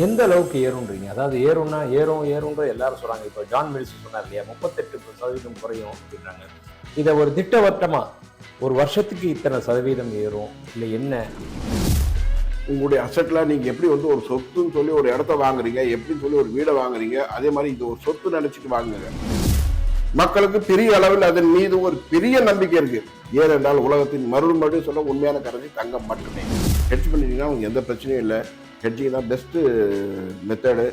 எந்த அளவுக்கு ஏறும்ன்றீங்க? அதாவது ஏறும்னா ஏறும்ன்ற எல்லாரும் சொல்றாங்க. இப்போ ஜான் மில்ஸ் சொன்னார் இல்லையா? 38% குறையும் அப்படின்றாங்க. இத ஒரு திட்டவட்டமா, ஒரு வருஷத்துக்கு இத்தனை சதவீதம் ஏறும். இல்ல என்ன? உங்களுடைய அசெட்லாம் நீங்க எப்படி வந்து ஒரு சொத்துன்னு சொல்லி ஒரு இடத்த வாங்குறீங்க, எப்படின்னு சொல்லி ஒரு வீடை வாங்குறீங்க, அதே மாதிரி இது ஒரு சொத்து நினைச்சிட்டு வாங்குங்க. மக்களுக்கு பெரிய அளவில் அதன் மீது ஒரு பெரிய நம்பிக்கை இருக்கு. ஏனென்றால் உலகத்தின் மறுபடியும் சொல்ல உண்மையான கரன்சி தங்கம் மட்டுமே. ஹெட்ஜ் பண்ணிட்டீங்கன்னா உங்களுக்கு எந்த பிரச்சனையும் இல்லை. ஹெட்ஜிங் தான் பெஸ்ட் மெத்தடு.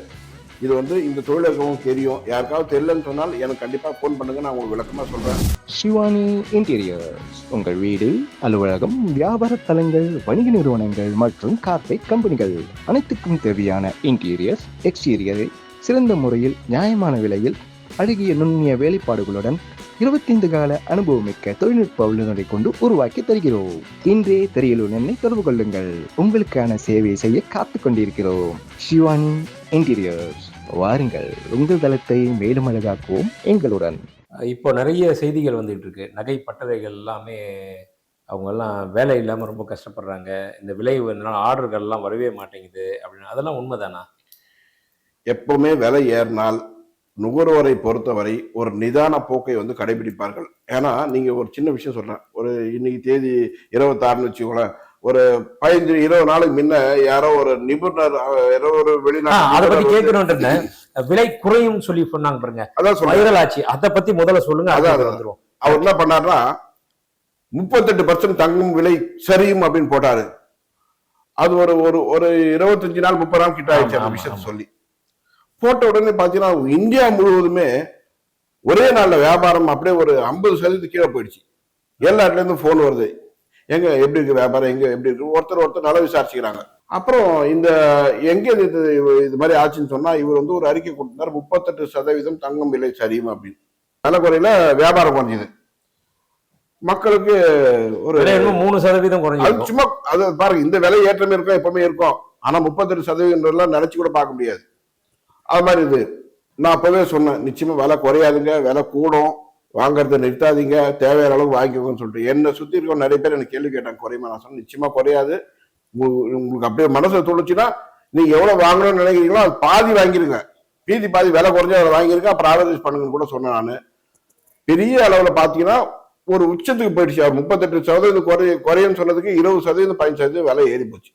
இது வந்து இந்த தொழிலகம் தெரியும். யாருக்காவது தெரியலன்னு சொன்னால் எனக்கு கண்டிப்பா ஃபோன் பண்ணுங்க, நான் உங்களுக்கு விளக்கமா சொல்றேன். ஷிவானி இன்டீரியர்ஸ் உங்கள் வீடு, அலுவலகம், வியாபார தலங்கள், வணிக நிறுவனங்கள் மற்றும் கார்ப்பரேட் கம்பெனிகள் அனைத்துக்கும் தேவையான இன்டீரியர்ஸ், எக்ஸ்டீரியரை சிறந்த முறையில் நியாயமான விலையில் அழகிய நுண்ணிய வேலைப்பாடுகளுடன் 25 கால அனுபவமிக்க தொழில்நுட்ப வல்லுநரை கொண்டு உருவாக்கி தருகிறோம். இன்றே திரையிலுள்ள எண்ணை தொடர்பு கொள்ளுங்கள். உங்களுக்கான சேவை செய்ய காத்துக் கொண்டிருக்கிறோம். ஷிவானி இன்டீரியர்ஸ், வாருங்கள், உங்கள் தளத்தை மேலும் அழகாக்குவோம் எங்களுடன். இப்போ நிறைய செய்திகள் வந்துட்டு இருக்கு. நகை பட்டறைகள் எல்லாமே அவங்கெல்லாம் வேலை இல்லாமல் ரொம்ப கஷ்டப்படுறாங்க. இந்த விலை உயர்ந்தனால ஆர்டர்கள்லாம் வரவே மாட்டேங்குது அப்படின்னு. அதெல்லாம் உண்மைதானா? எப்பவுமே விலை ஏறினால் நுகர்வோரை பொறுத்தவரை ஒரு நிதான போக்கை வந்து கடைபிடிப்பார்கள். ஏன்னா நீங்க ஒரு சின்ன விஷயம் சொல்றேன். ஒரு இன்னைக்கு தேதி 26ன்னு வச்சுக்கோங்களேன். ஒரு 15-20 நாளுக்கு முன்ன யாரோ ஒரு நிபுணர், யாரோ ஒரு அதை வெளிநாட்டு பத்தி கேட்கணும்ன்ற விலை குறையும் சொல்லி சொன்னாங்க பாருங்க. அதான் சொல்றேன். வைரல் ஆச்சு. அதை பத்தி முதல்ல சொல்லுங்க. அதான் அதுக்கு வந்துருவோம். அவர் என்ன பண்ணாருன்னா 38% தங்கும் விலை சரியும் அப்படின்னு போட்டாரு. அது ஒரு ஒரு ஒரு 25 நாள் 30 நாள் கிட்ட ஆயிடுச்சு அந்த விஷயத்த சொல்லி. போட்ட உடனே பாத்தீங்கன்னா இந்தியா முழுவதுமே ஒரே நாள்ல வியாபாரம் அப்படியே ஒரு 50% கீழே போயிடுச்சு. எல்லா இடத்துல இருந்து போன் வருது. எங்க எப்படி இருக்கு வியாபாரம், எங்க எப்படி இருக்கு, ஒருத்தர் நல்லா விசாரிச்சுக்கிறாங்க. அப்புறம் இந்த எங்க இது மாதிரி ஆச்சுன்னு சொன்னா இவர் வந்து ஒரு அறிக்கை கொடுத்தாரு, 38% தங்கம் விலை சரியும் அப்படின்னு. நல்ல குறையில வியாபாரம் குறைஞ்சது. மக்களுக்கு ஒரு 3% குறைஞ்சு சும்மா அது பாருங்க, இந்த விலை ஏற்றமே இருக்கும், எப்பவுமே இருக்கும். ஆனா 38% நினைச்சு கூட பார்க்க முடியாது. அது மாதிரி இது நான் அப்பவே சொன்னேன், நிச்சயமா விலை குறையாதுங்க, விலை கூடும், வாங்கறத நிறுத்தாதீங்க, தேவையான அளவுக்கு வாங்கிக்கோங்கன்னு சொல்லிட்டு. என்னை சுத்தி இருக்க நிறைய பேர் எனக்கு கேள்வி கேட்டாங்க, குறையுமா? நான் சொன்னேன் நிச்சயமா குறையாது. உங்களுக்கு அப்படியே மனசுல தோணுச்சுன்னா நீங்க எவ்வளவு வாங்கணும்னு நினைக்கிறீங்களோ அது பாதி வாங்கிருங்க, பாதி விலை குறைஞ்சா அதை வாங்கிருங்க, அப்புறம் ஆவரேஜ் பண்ணுங்கன்னு கூட சொன்னேன் நான். பெரிய அளவுல பாத்தீங்கன்னா ஒரு உச்சத்துக்கு போயிடுச்சு. அவர் 38% குறையும் சொன்னதுக்கு 20% 15% விலை ஏறி போச்சு.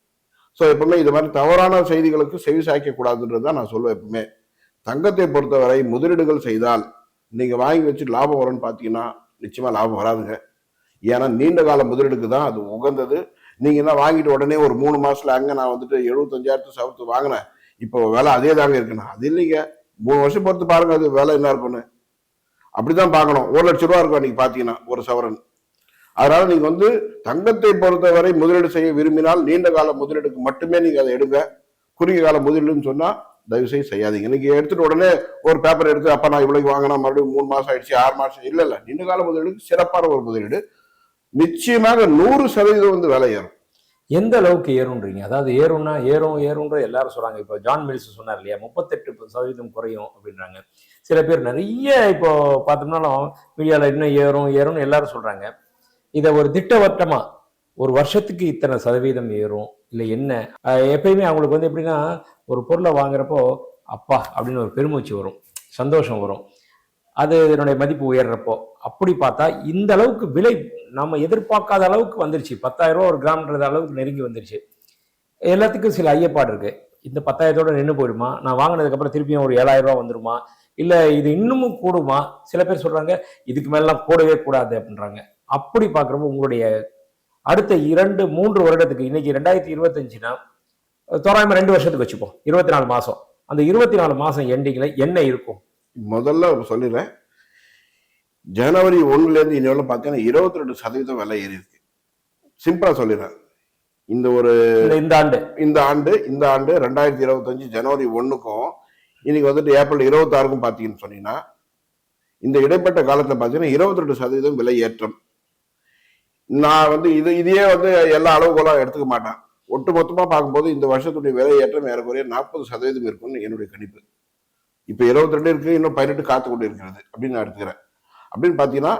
ஸோ எப்பவுமே இது மாதிரி தவறான செய்திகளுக்கு செவி சாய்க்க கூடாதுன்றதுதான் நான் சொல்லுவேன். எப்பவுமே தங்கத்தை பொறுத்தவரை முதலீடுகள் செய்தால் நீங்க வாங்கி வச்சு லாபம் வரும்னு பாத்தீங்கன்னா நிச்சயமா லாபம் வராதுங்க. ஏன்னா நீண்ட கால முதலீடுக்கு தான் அது உகந்தது. நீங்க என்ன வாங்கிட்டு உடனே ஒரு 3 மாசத்துல அங்க நான் வந்துட்டு 75,000 சவத்து வாங்கினேன், இப்போ விலை அதே தாங்க இருக்குண்ணா, அது இல்லைங்க. 3 வருஷம் பொறுத்து பாருங்க அது விலை என்ன இருக்குன்னு. அப்படிதான் பார்க்கணும். 1,00,000 இருக்கும் அன்னைக்கு பாத்தீங்கன்னா ஒரு சவரன். அதனால நீங்க வந்து தங்கத்தை பொறுத்தவரை முதலீடு செய்ய விரும்பினால் நீண்ட கால முதலீடுக்கு மட்டுமே நீங்க அதை எடுங்க. குறுகிய கால முதலீடுன்னு சொன்னா தயவு செய்யாதீங்க. இன்னைக்கு எடுத்துட்டு உடனே ஒரு பேப்பர் எடுத்து அப்ப நான் இவ்வளவு வாங்கினா மறுபடியும் 3 மாசம் ஆயிடுச்சு, 6 மாசம் இல்ல. நீண்ட கால முதலீடுக்கு சிறப்பான ஒரு முதலீடு. நிச்சயமாக 100% வந்து விலை ஏறும். எந்த அளவுக்கு ஏறும்ன்றீங்க? அதாவது ஏறும்ன்ற எல்லாரும் சொல்றாங்க. இப்போ ஜான் மில்ஸ் சொன்னார் இல்லையா? 38% குறையும் அப்படின்றாங்க. சில பேர் நிறைய இப்போ பார்த்தோம்னாலும் மீடியால இன்னும் ஏறும்னு எல்லாரும் சொல்றாங்க. இதை ஒரு திட்டவட்டமா ஒரு வருஷத்துக்கு இத்தனை சதவீதம் ஏறும் இல்லை என்ன? எப்பயுமே அவங்களுக்கு வந்து எப்படின்னா, ஒரு பொருளை வாங்குறப்போ அப்பா அப்படின்னு ஒரு பெருமூச்சு வரும், சந்தோஷம் வரும். அது இதனுடைய மதிப்பு உயர்றப்போ. அப்படி பார்த்தா இந்த அளவுக்கு விலை நம்ம எதிர்பார்க்காத அளவுக்கு வந்துருச்சு. 10,000 ஒரு கிராம்ன்றது அளவுக்கு நெருங்கி வந்துருச்சு. எல்லாத்துக்கும் சில ஐயப்பாடு இருக்கு. இந்த 10,000 நின்று போயிடுமா? நான் வாங்கினதுக்கு அப்புறம் திருப்பியும் ஒரு 7,000 வந்துருமா? இல்ல இது இன்னமும் கூடுமா? சில பேர் சொல்றாங்க இதுக்கு மேலாம் கூடவே கூடாது அப்படின்றாங்க. அப்படி பாக்குறப்போ உங்களுடைய அடுத்த 2-3 வருடத்துக்கு, இன்னைக்கு 2025னா தோராயமா 2 வருஷத்துக்கு வச்சுப்போம், 24 மாசம். அந்த 24 மாசம் எண்டிங்ல என்ன இருக்கும்? முதல்ல சொல்லிடுறேன், ஜனவரி 1ல இருந்து இன்னொன்னு பார்த்தீங்கன்னா 22% விலை ஏறி இருக்கு. சிம்பிளா சொல்லிடுறேன். இந்த ஆண்டு 2025 ஜனவரி 1க்கும் இன்னைக்கு வந்துட்டு ஏப்ரல் 26க்கும் பாத்தீங்கன்னு சொன்னீங்கன்னா இந்த இடைப்பட்ட காலத்துல பாத்தீங்கன்னா 22% விலை ஏற்றம். நான் வந்து இதையே வந்து எல்லா அளவுகோலாம் எடுத்துக்க மாட்டேன். ஒட்டு மொத்தமா பார்க்கும்போது இந்த வருஷத்துடைய விலை ஏற்றம் ஏறக்குறைய 40% இருக்கும்னு என்னுடைய கணிப்பு. இப்ப 22 இருக்கு, இன்னும் 18 காத்து கொண்டு இருக்கிறது அப்படின்னு நான் எடுத்துக்கிறேன். அப்படின்னு பாத்தீங்கன்னா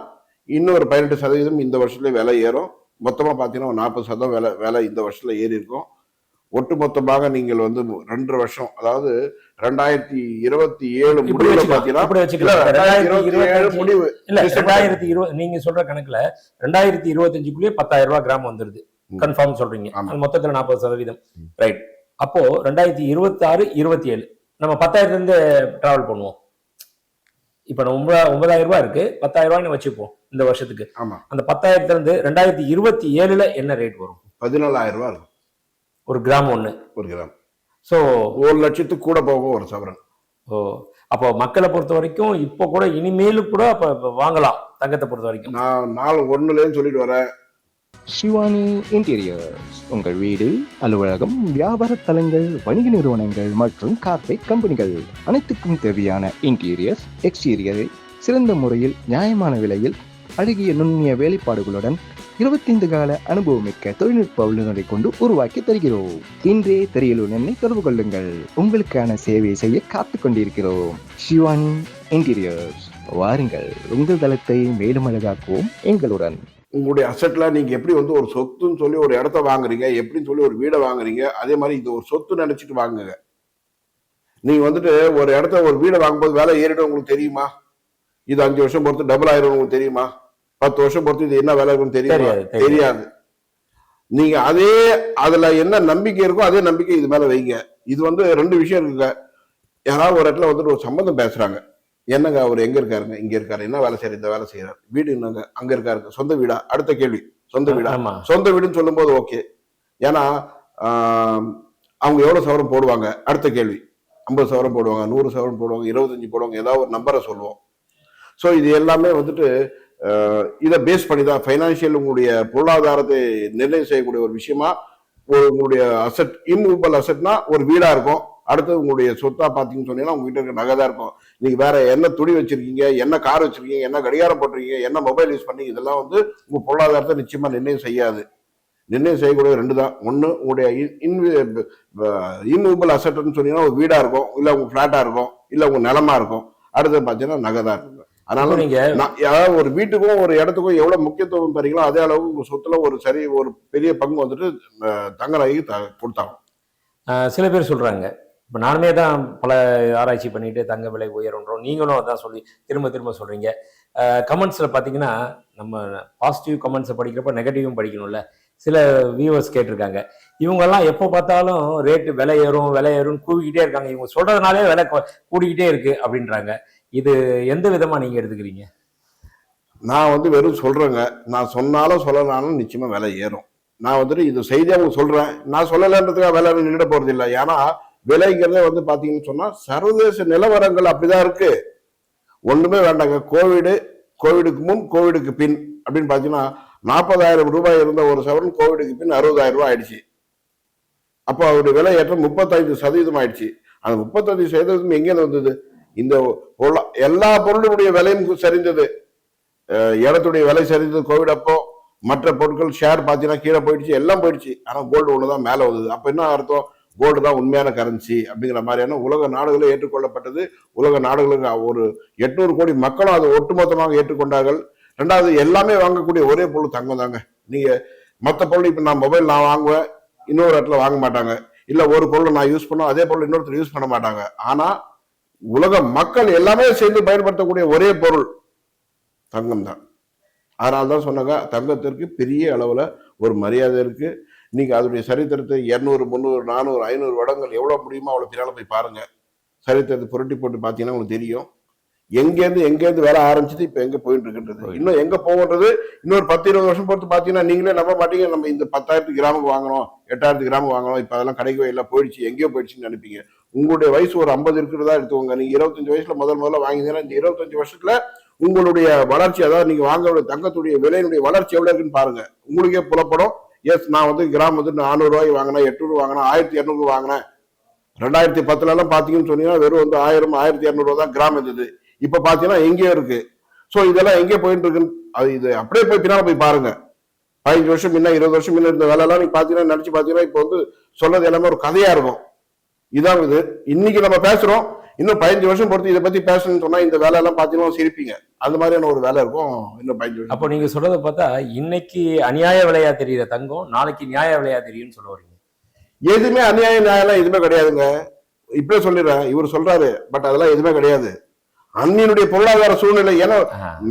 இன்னொரு 18% இந்த வருஷத்துல விலை ஏறும். மொத்தமா பாத்தீங்கன்னா 40% விலை இந்த வருஷத்துல ஏறி இருக்கும். ஒட்டுமொத்தமாக நீங்கள் வந்து 2.5 வருஷம், அதாவது 2027 இப்படி முடிவுல வச்சுக்கலாம், பாத்தீங்கன்னா இப்படி வச்சுக்கலாம். 2027 முடிவு இல்ல டிசம்பர் 2020 நீங்க சொல்ற கணக்குல 2025க்குள்ளே 10,000 ரூபாய் கிராம் வந்துருது. கன்ஃபார்ம் சொல்றீங்க. ஆமா. அது மொத்தத்துல 40%. ரைட். அப்போ 2026, 27 நம்ம 10,000 இருந்து டிராவல் பண்ணுவோம். இப்ப 9,000 ரூபாய் இருக்கு, 10,000 ரூபாய்னு வச்சுப்போம் இந்த வருஷத்துக்கு. ஆமா, அந்த 10,000 இருந்து 2027ல என்ன ரேட் வரும்? 14,000 ரூபாய் இருக்கும் ஒரு கிராம் ஒண்ணு. ஒரு கிராம். சோ 1 லட்சத்துக்கு கூட போகும் ஒரு சவரன். ஓ அப்போ மக்களை பொறுத்த வரைக்கும் இப்போ கூட இனிமேலும் கூட அப்ப வாங்கலாம் தங்கத்தை பொறுத்த வரைக்கும். நான் நாள் 1லேன்னு சொல்லிட்டு வரேன். ஷிவானி இன்டீரியர்ஸ் உங்கள் வீடு, அலுவலகம், வியாபார தலங்கள், வணிக நிறுவனங்கள் மற்றும் கார்ப்பரேட் கம்பெனிகள் அனைத்துக்கும் தேவையான இன்டீரியர்ஸ், எக்ஸ்டீரியரை சிறந்த முறையில் நியாயமான விலையில் அழகிய நுண்ணிய வேலைப்பாடுகளுடன் 25 கால அனுபவமிக்க தொழில்நுட்ப வல்லுநரை கொண்டு உருவாக்கி தருகிறோம். இன்றே திரையில் என்னை தொடர்பு கொள்ளுங்கள். உங்களுக்கான சேவை செய்ய காத்துக் கொண்டிருக்கிறோம். ஷிவானி இன்டீரியர்ஸ், வாருங்கள், உங்கள் தளத்தை மேலும் அழகாக்குவோம் எங்களுடன். உங்களுடைய அசெட்ல நீங்க எப்படி வந்து ஒரு சொத்துன்னு சொல்லி ஒரு இடத்த வாங்குறீங்க, எப்படின்னு சொல்லி ஒரு வீடை வாங்குறீங்க, அதே மாதிரி இது ஒரு சொத்து நினைச்சிட்டு வாங்குங்க. நீங்க வந்துட்டு ஒரு இடத்த ஒரு வீடை வாங்கும்போது வேலை ஏறிடும் உங்களுக்கு தெரியுமா? இது 5 வருஷம் பொறுத்து டபுள் ஆயிரும் உங்களுக்கு தெரியுமா? 10 வருஷம் பொறுத்து இது என்ன வேலை இருக்குன்னு தெரியுமா? தெரியாது. நீங்க அதே அதுல என்ன நம்பிக்கை இருக்கோ அதே நம்பிக்கை இது மேல வைங்க. இது வந்து 2 விஷயம் இருக்குங்க. யாராவது ஒரு இடத்துல வந்துட்டு ஒரு சம்பந்தம் பேசுறாங்க, என்னங்க அவர் எங்க இருக்காருங்க? இங்க இருக்காரு. என்ன வேலை செய்யறாரு? இந்த வேலை செய்யறாரு. வீடு என்னங்க? அங்க இருக்காரு. சொந்த வீடா? அடுத்த கேள்வி, சொந்த வீடா? சொந்த வீடுன்னு சொல்லும் போது ஓகே. ஏன்னா அவங்க எவ்வளவு சவரம் போடுவாங்க? அடுத்த கேள்வி. 50 சவரம் போடுவாங்க, 100 சவரம் போடுவாங்க, 25 போடுவாங்க, ஏதாவது ஒரு நம்பரை சொல்லுவோம். ஸோ இது எல்லாமே வந்துட்டு இதை பேஸ் பண்ணி தான் ஃபைனான்சியல் உங்களுடைய பொருளாதாரத்தை நிர்ணயம் செய்யக்கூடிய ஒரு விஷயமா. உங்களுடைய அசெட், இம்மூவபிள் அசெட்னா ஒரு வீடா இருக்கும். அடுத்தது உங்களுடைய சொத்தா பாத்தீங்கன்னு சொன்னீங்கன்னா உங்ககிட்ட இருக்க நகை தான் இருக்கும். நீங்க வேற என்ன துணி வச்சிருக்கீங்க, என்ன கார் வச்சிருக்கீங்க, என்ன கடிகாரம் போட்டிருக்கீங்க, என்ன மொபைல் யூஸ் பண்ணி, இதெல்லாம் வந்து உங்க பொருளாதாரத்தை நிச்சயமா நிர்ணயம் செய்யாது. நிர்ணயம் செய்யக்கூடிய 2 தான். ஒண்ணு உங்களுடைய இம்மூவபிள் அசெட்னு சொன்னீங்கன்னா ஒரு வீடா இருக்கும், இல்ல உங்க பிளாட்டா இருக்கும், இல்ல உங்க நிலமா இருக்கும். அடுத்தது பாத்தீங்கன்னா நகை தான் இருக்கும். அதனால நீங்க அதாவது ஒரு வீட்டுக்கும் ஒரு இடத்துக்கும் எவ்வளவு முக்கியத்துவம் தரீங்களோ அதே அளவு உங்க சொத்துல ஒரு பெரிய பங்கு வந்துட்டு தங்க நகைக்கு கொடுத்தாங்க. சில பேர் சொல்றாங்க, இப்ப நானுமே தான் பல ஆராய்ச்சி பண்ணிட்டு தங்க விலை உயருன்றோம், நீங்களும் அதான் சொல்லி திரும்ப திரும்ப சொல்றீங்க. கமெண்ட்ஸ்ல பாத்தீங்கன்னா நம்ம பாசிட்டிவ் கமெண்ட்ஸை படிக்கிறப்ப நெகட்டிவும் படிக்கணும்ல. சில வியூவர்ஸ் கேட்டிருக்காங்க, இவங்க எல்லாம் எப்போ பார்த்தாலும் ரேட்டு விலை ஏறும்னு கூவிக்கிட்டே இருக்காங்க, இவங்க சொல்றதுனாலே விலை கூடிக்கிட்டே இருக்கு அப்படின்றாங்க. இது எந்த விதமா நீங்க எடுத்துக்கிறீங்க? நான் வந்து வெறும் சொல்றேங்க. நான் சொன்னாலும் சொல்லனாலும் நிச்சயமா விலை ஏறும். நான் வந்துட்டு இது செய்தியா உங்களுக்கு சொல்றேன். நான் சொல்லலைன்றதுக்காக விலை நின்றுட போறது இல்லை. ஏன்னா விலைங்கிறதே வந்து பாத்தீங்கன்னு சொன்னா சர்வதேச நிலவரங்கள் அப்படிதான் இருக்கு. ஒண்ணுமே வேண்டாங்க. கோவிடுக்கு முன், கோவிடுக்கு பின் அப்படின்னு பாத்தீங்கன்னா 40,000 ரூபாய் இருந்த ஒரு சவரன் கோவிடுக்கு பின் 60,000 ரூபாய் ஆயிடுச்சு. அப்போ அவருடைய விலை ஏற்றம் 35% ஆயிடுச்சு. அந்த 35% எங்கேருந்து வந்தது? இந்த எல்லா பொருளுடைய விலையும் சரிந்தது. இடத்துடைய விலை சரிந்தது கோவிட் அப்போ. மற்ற பொருட்கள் ஷேர் பார்த்தீங்கன்னா கீழே போயிடுச்சு, எல்லாம் போயிடுச்சு. ஆனால் கோல்டு ஒண்ணுதான் மேலே வந்தது. அப்ப என்ன அர்த்தம்? கோல்டு தான் உண்மையான கரன்சி அப்படிங்கிற மாதிரியான உலக நாடுகளும் ஏற்றுக்கொள்ளப்பட்டது. உலக நாடுகளுக்கு ஒரு 800 கோடி மக்களும் அதை ஒட்டுமொத்தமாக ஏற்றுக்கொண்டார்கள். 2வது, எல்லாமே வாங்கக்கூடிய ஒரே பொருள் தங்கம் தாங்க. நீங்க மற்ற பொருள் இப்ப நான் மொபைல் நான் வாங்குவேன், இன்னொரு இடத்துல வாங்க மாட்டாங்க. இல்ல ஒரு பொருளை நான் யூஸ் பண்ணுவேன், அதே பொருள் இன்னொருத்தர் யூஸ் பண்ண மாட்டாங்க. ஆனா உலக மக்கள் எல்லாமே சேர்ந்து பயன்படுத்தக்கூடிய ஒரே பொருள் தங்கம் தான். அதனால்தான் சொன்னாங்க தங்கத்திற்கு பெரிய அளவுல ஒரு மரியாதை இருக்கு. நீங்க அதனுடைய சரித்திரத்தை 200, 300, 400, 500 வருடங்கள் எவ்வளவு முடியுமோ அவ்வளவு பின்னால போய் பாருங்க. சரித்திரத்தை புரட்டி போட்டு பாத்தீங்கன்னா உங்களுக்கு தெரியும் எங்கேருந்து வேலை ஆரம்பிச்சது இப்ப எங்க போயிட்டு இருக்குன்றது. இன்னும் எங்க போகுன்றது இன்னொரு 10-20 வருஷம் பொறுத்து பாத்தீங்கன்னா நீங்களே நம்ப மாட்டீங்க. நம்ம இந்த 10,000 கிராமுக்கு வாங்கணும், 8,000 கிராமுக்கு வாங்கணும், இப்ப அதெல்லாம் கிடைக்கவே இல்லை, போயிடுச்சு, எங்கேயோ போயிடுச்சுன்னு நினைப்பீங்க. உங்களுடைய வயசு ஒரு 50 இருக்கிறதா எடுத்துக்கோங்க. நீங்க 25 வயசுல முதல்ல வாங்கினீங்கன்னா இந்த 25 வருஷத்துல உங்களுடைய வளர்ச்சி, அதாவது நீங்க வாங்க தங்கத்துடைய விலையினுடைய வளர்ச்சி எவ்வளவு இருக்குன்னு பாருங்க. உங்களுக்கே புலப்படும். எஸ், நான் வந்து கிராம் வந்து 400 ரூபாய்க்கு வாங்கினேன், 800 வாங்கினேன், 1200 வாங்கினேன். 2010 எல்லாம் பாத்தீங்கன்னு சொன்னீங்கன்னா வெறும் வந்து 1000, 1200 ரூபாய் தான் கிராம் இருந்தது. இப்ப பாத்தீங்கன்னா எங்கேயோ இருக்கு. சோ இதெல்லாம் எங்கே போயிட்டு இருக்குன்னு அது இது அப்படியே போய் பின்னால போய் பாருங்க. 15 வருஷம் முன்ன, 20 வருஷம் முன்ன இருந்த வேலை எல்லாம் நீங்க பாத்தீங்கன்னா நினைச்சு பாத்தீங்கன்னா இப்ப வந்து சொல்றது எல்லாமே ஒரு கதையா இருக்கும். இதான் இது. இன்னைக்கு நம்ம பேசுறோம், இன்னும் 15 வருஷம் பொறுத்து இதை பத்தி பேசணும்னு சொன்னா இந்த வேலை எல்லாம் பாத்தீங்கன்னா சிரிப்பீங்க. அந்த மாதிரியான ஒரு வேலை இருக்கும் இன்னும் 15 வருஷம். அப்போ நீங்க சொல்றதை பார்த்தா இன்னைக்கு அநியாய விலையா தெரியுற தங்கம் நாளைக்கு நியாய விலையா தெரியும்னு சொல்ல வரீங்க. எதுவுமே அநியாய நியாயம் எதுவுமே கிடையாதுங்க. இப்படியே சொல்லிடுறேன், இவர் சொல்றாரு, பட் அதெல்லாம் எதுவுமே கிடையாது. அன்னியினுடைய பொருளாதார சூழ்நிலை. ஏன்னா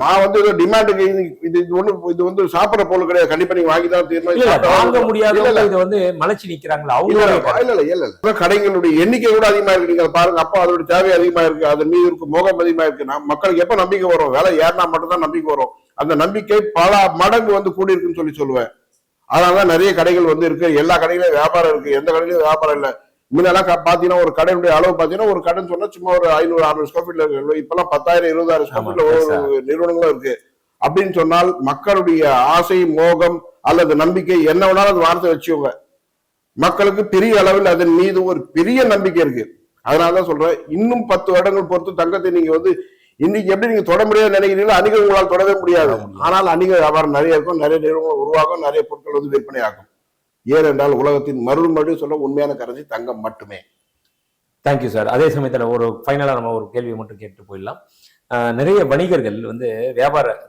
நான் வந்து ஏதோ டிமாண்டுக்கு இது வந்து சாப்பிடற பொருள் கிடையாது, கண்டிப்பா நீங்க வாங்கி தான் தீரணும். வாங்க முடியாது, இது வந்து மலைச்சு நிக்கிறாங்களா அவங்க? இல்ல கடைகளுடைய எண்ணிக்கை கூட அதிகமா இருக்கு. நீங்க பாருங்க, அப்போ அதோட தேவை அதிகமா இருக்கு, அது மீது இருக்கு மோகம் அதிகமா இருக்கு. மக்களுக்கு எப்ப நம்பிக்கை வரும்? விலை ஏறினா மட்டும்தான் நம்பிக்கை வரும். அந்த நம்பிக்கை பல மடங்கு வந்து கூடி இருக்குன்னு சொல்லுவேன். அதனாலதான் நிறைய கடைகள் வந்து இருக்கு. எல்லா கடையிலும் வியாபாரம் இருக்கு, எந்த கடையிலும் வியாபாரம் இல்ல. முன்னெல்லாம் பாத்தீங்கன்னா ஒரு கடையுடைய அளவு பாத்தீங்கன்னா ஒரு கடைன்னு சொன்னா சும்மா ஒரு 500-600 ஸ்கொயர் ஃபீட்ல இருக்கு. இப்பெல்லாம் 10,000-20,000 ஸ்கொயர் ஃபீட்ல ஒரு நிறுவனங்களும் இருக்கு. அப்படின்னு சொன்னால் மக்களுடைய ஆசை, மோகம் அல்லது நம்பிக்கை என்ன வேணாலும் அது வார்த்தை வச்சுக்கோங்க. மக்களுக்கு பெரிய அளவில் அதன் மீது ஒரு பெரிய நம்பிக்கை இருக்கு. அதனாலதான் சொல்றேன், இன்னும் 10 வருடங்கள் பொறுத்து தங்கத்தை நீங்க வந்து இன்னைக்கு எப்படி நீங்க தொட முடியாது நினைக்கிறீங்களோ அன்னைக்கு உங்களால் தொடவே முடியாது. ஆனால் அன்னைக்கு வியாபாரம் நிறைய இருக்கும், நிறைய நிறுவனங்கள் உருவாகும், நிறைய பொருட்கள் வந்து விற்பனை ஆகும். ஏனென்றால் உலகத்தின் மறுபடியும் சொல்ல உண்மையான கரன்சி தங்கம் மட்டுமே. Thank you sir. அதே சமயத்தில் ஒரு ஃபைனலாக நம்ம ஒரு கேள்வியை மட்டும் கேட்டு போயிடலாம். நிறைய வணிகர்கள் வந்து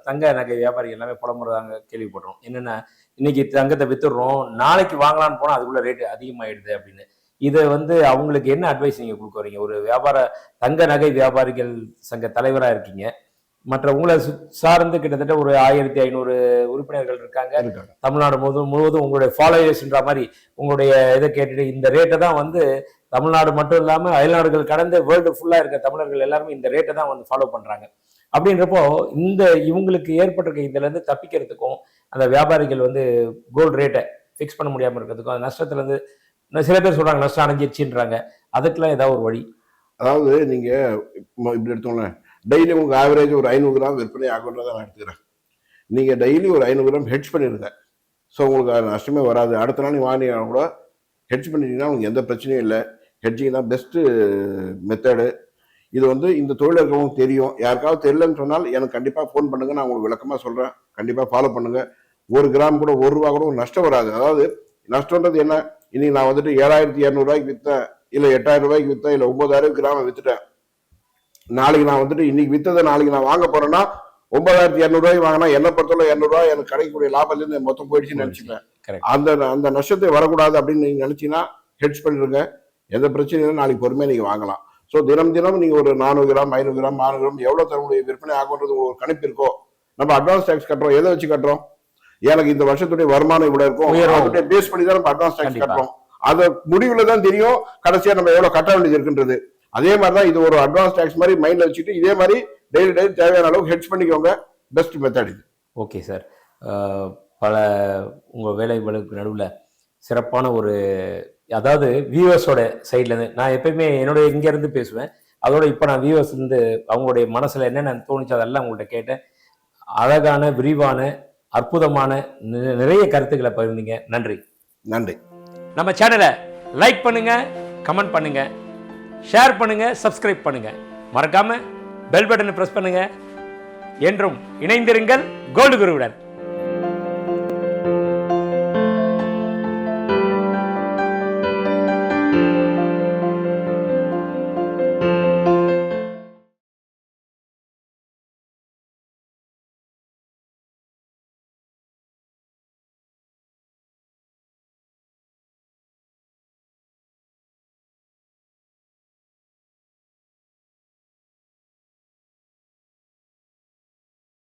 தங்க நகை வியாபாரிகள் எல்லாமே புலம்புறதாங்க கேள்விப்படுறோம். என்னென்னா, இன்னைக்கு தங்கத்தை வித்துடுறோம், நாளைக்கு வாங்கலான்னு போனால் அதுக்குள்ள ரேட்டு அதிகமாகிடுது அப்படின்னு. இதை வந்து அவங்களுக்கு என்ன அட்வைஸ் நீங்கள் கொடுக்க வரீங்க? ஒரு தங்க நகை வியாபாரிகள் சங்க தலைவராக இருக்கீங்க, மற்ற உங்களை சார்ந்து கிட்டத்தட்ட ஒரு 1500 உறுப்பினர்கள் இருக்காங்க தமிழ்நாடு முழுவதும். உங்களுடைய ஃபாலோவர்ஸ்ன்ற மாதிரி உங்களுடைய இதை கேட்டுட்டு இந்த ரேட்டை தான் வந்து தமிழ்நாடு மட்டும் இல்லாமல் அயல்நாடுகள் கடந்து வேர்ல்டு ஃபுல்லாக இருக்க தமிழர்கள் எல்லாருமே இந்த ரேட்டை தான் வந்து ஃபாலோ பண்ணுறாங்க. அப்படின்றப்போ இவங்களுக்கு ஏற்பட்டிருக்க இதுலேருந்து தப்பிக்கிறதுக்கும், அந்த வியாபாரிகள் வந்து கோல்டு ரேட்டை ஃபிக்ஸ் பண்ண முடியாமல் இருக்கிறதுக்கும், அந்த நஷ்டத்துலேருந்து சில பேர் சொல்கிறாங்க நஷ்டம் அடைஞ்சிருச்சுன்றாங்க, அதுக்கெல்லாம் ஏதாவது ஒரு வழி? அதாவது நீங்க இப்படி எடுத்தோம்ல, டெய்லி உங்களுக்கு ஆவரேஜ் ஒரு 500 கிராம் விற்பனை ஆகுன்றதை நான் எடுத்துக்கிறேன். நீங்க டெய்லி ஒரு 500 கிராம் ஹெட்ஜ் பண்ணிடுங்க. ஸோ உங்களுக்கு நஷ்டமே வராது. அடுத்த நாள் நீங்க வாங்கினீங்கன்னா கூட ஹெட்ஜ் பண்ணிட்டீங்கன்னா உங்களுக்கு எந்த பிரச்சனையும் இல்லை. ஹெட்ஜிங் தான் பெஸ்ட்டு மெத்தடு. இது வந்து இந்த தொழில் இருக்கவங்களுக்கு தெரியும். யாருக்காவது தெரியலன்னு சொன்னால் எனக்கு கண்டிப்பாக ஃபோன் பண்ணுங்க, நான் உங்களுக்கு விளக்கமாக சொல்கிறேன். கண்டிப்பாக ஃபாலோ பண்ணுங்க. 1 கிராம் கூட 1 ரூபா கூட நஷ்டம் வராது. அதாவது நஷ்டன்றது என்ன, இன்னைக்கு நான் வந்துட்டு 7,200 ரூபாய்க்கு விற்றேன், இல்லை 8,000 ரூபாய்க்கு விற்றேன், இல்லை 9,000 கிராம வித்துட்டேன். நாளைக்கு நான் வந்துட்டு இன்னைக்கு வித்ததை நாளைக்கு நான் வாங்க போறேன்னா 9,200 ரூபாய்க்கு வாங்கினா என்ன பொறுத்தவரை 200 ரூபாய் எனக்கு கிடைக்கக்கூடிய லாபத்திலிருந்து மொத்தம் போயிடுச்சுன்னு நினைச்சுப்பேன். அந்த நஷ்டத்தை வரக்கூடாது அப்படின்னு நீங்க நினைச்சீங்கன்னா ஹெட்ஜ் பண்ணிருங்க. எந்த பிரச்சனையும் நாளைக்கு பொறுமையா நீங்க வாங்கலாம். ஸோ தினம் நீங்க ஒரு 400 கிராம் 500 கிராம் 600 கிராம் எவ்வளவு தரக்கூடிய விற்பனை ஆகுன்றது ஒரு கணிப்பு இருக்கோ. நம்ம அட்வான்ஸ் டேக்ஸ் கட்டுறோம், எதை வச்சு கட்டுறோம்? எனக்கு இந்த வருஷத்துடைய வருமானம் இவ்வளவு இருக்கும், பேஸ் பண்ணி தான் நம்ம அட்வான்ஸ் டேக்ஸ் கட்டுறோம். அது முடிவுல தான் தெரியும் கடைசியா நம்ம எவ்வளவு கட்ட வேண்டியது இருக்குன்றது. அதே மாதிரிதான் இது ஒரு அட்வான்ஸ் டேக்ஸ் மாதிரி மைண்ட்ல வச்சுட்டு இதே மாதிரி டெய்லி தேவையான அளவுக்கு ஹெட்ஜ் பண்ணிக்கோங்க. பெஸ்ட் மெத்தட் இது. Okay sir. பல உங்க வேலைகளுக்கு நடுவில் சிறப்பான ஒரு, அதாவது வியூவர்ஸோட சைட்லேருந்து நான் எப்பயுமே என்னோட இங்கேருந்து பேசுவேன். அதோட இப்போ நான் வியூவர்ஸ் இருந்து அவங்களுடைய மனசில் என்னென்ன தோணுச்சு அதெல்லாம் உங்கள்கிட்ட கேட்டேன். அழகான, விரிவான, அற்புதமான நிறைய கருத்துக்களை பகிர்ந்தீங்க. நன்றி. நன்றி. நம்ம சேனலை லைக் பண்ணுங்க, கமெண்ட் பண்ணுங்க, ஷேர் பண்ணுங்க, சப்ஸ்கிரைப் பண்ணுங்க, மறக்காம பெல் பட்டனை பிரஸ் பண்ணுங்க. என்றும் இணைந்திருங்கள் கோல்டு குருவுடன்.